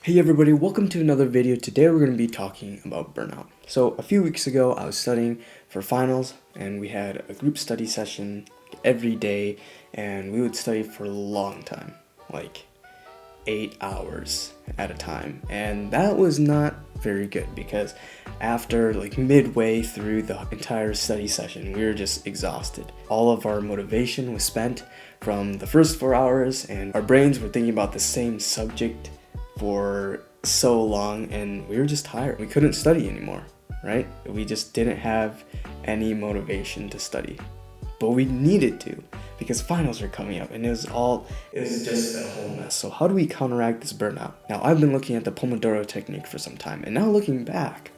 Hey everybody, welcome to another video. Today we're going to be talking about burnout. So a few weeks ago I was studying for finals and we had a group study session every day and we would study for a long time, like 8 hours at a time, and that was not very good because after like midway through the entire study session we were just exhausted. All of our motivation was spent from the first 4 hours and our brains were thinking about the same subject for so long and we were just tired. We couldn't study anymore, right? We just didn't have any motivation to study, but we needed to because finals are coming up and it was just a whole mess. So how do we counteract this burnout? Now I've been looking at the Pomodoro Technique for some time, and now looking back,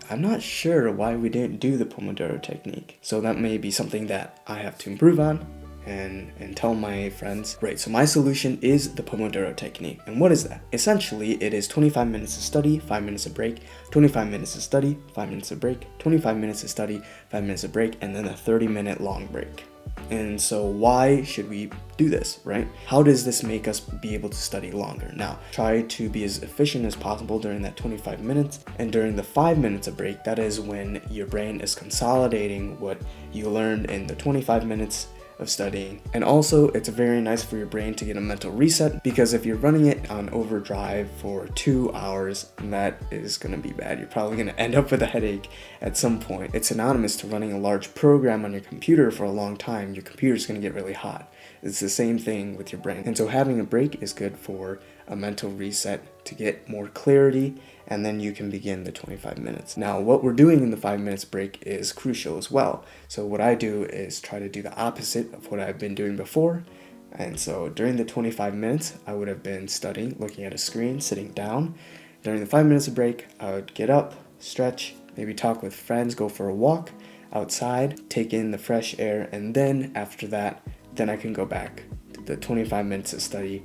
I'm not sure why we didn't do the Pomodoro Technique. So that may be something that I have to improve on and tell my friends. Right, so my solution is the Pomodoro Technique. And what is that? Essentially, it is 25 minutes of study, 5 minutes of break, 25 minutes of study, 5 minutes of break, 25 minutes of study, 5 minutes of break, and then a 30-minute long break. And so why should we do this, right? How does this make us be able to study longer? Now, try to be as efficient as possible during that 25 minutes, and during the 5 minutes of break, that is when your brain is consolidating what you learned in the 25 minutes of studying. And also it's very nice for your brain to get a mental reset, because if you're running it on overdrive for 2 hours, that is going to be bad. You're probably going to end up with a headache at some point. It's synonymous to running a large program on your computer for a long time. Your computer's going to get really hot. It's the same thing with your brain. And so having a break is good for a mental reset to get more clarity, and then you can begin the 25 minutes. Now, what we're doing in the 5 minutes break is crucial as well. So what I do is try to do the opposite of what I've been doing before. And so during the 25 minutes, I would have been studying, looking at a screen, sitting down. During the 5 minutes of break, I would get up, stretch, maybe talk with friends, go for a walk outside, take in the fresh air, and then after that, then I can go back to the 25 minutes of study,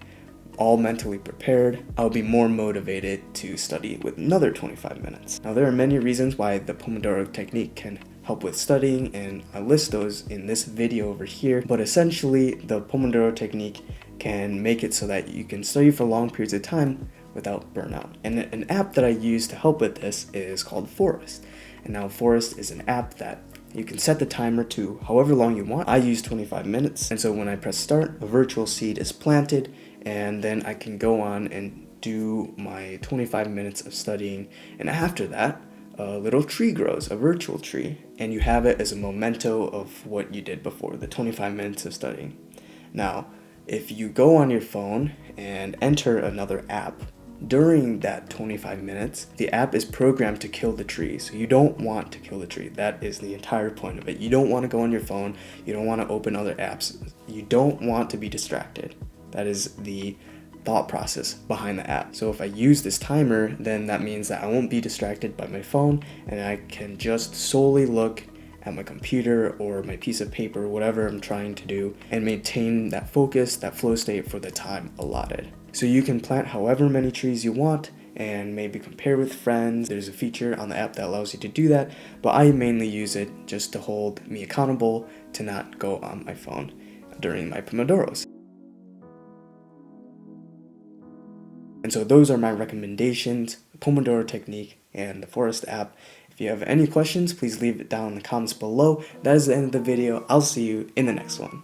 all mentally prepared. I'll be more motivated to study with another 25 minutes. Now, there are many reasons why the Pomodoro Technique can help with studying, and I list those in this video over here. But essentially, the Pomodoro Technique can make it so that you can study for long periods of time without burnout. And an app that I use to help with this is called Forest. And now Forest is an app that you can set the timer to however long you want. I use 25 minutes. And so when I press start, a virtual seed is planted, and then I can go on and do my 25 minutes of studying. And after that, a little tree grows, a virtual tree, and you have it as a memento of what you did before, the 25 minutes of studying. Now, if you go on your phone and enter another app, during that 25 minutes, the app is programmed to kill the tree. So you don't want to kill the tree. That is the entire point of it. You don't want to go on your phone. You don't want to open other apps. You don't want to be distracted. That is the thought process behind the app. So if I use this timer, then that means that I won't be distracted by my phone, and I can just solely look at my computer or my piece of paper, whatever I'm trying to do, and maintain that focus, that flow state for the time allotted. So you can plant however many trees you want and maybe compare with friends. There's a feature on the app that allows you to do that, but I mainly use it just to hold me accountable to not go on my phone during my Pomodoros. And so those are my recommendations: the Pomodoro Technique and the Forest app. If you have any questions, please leave it down in the comments below. That is the end of the video. I'll see you in the next one.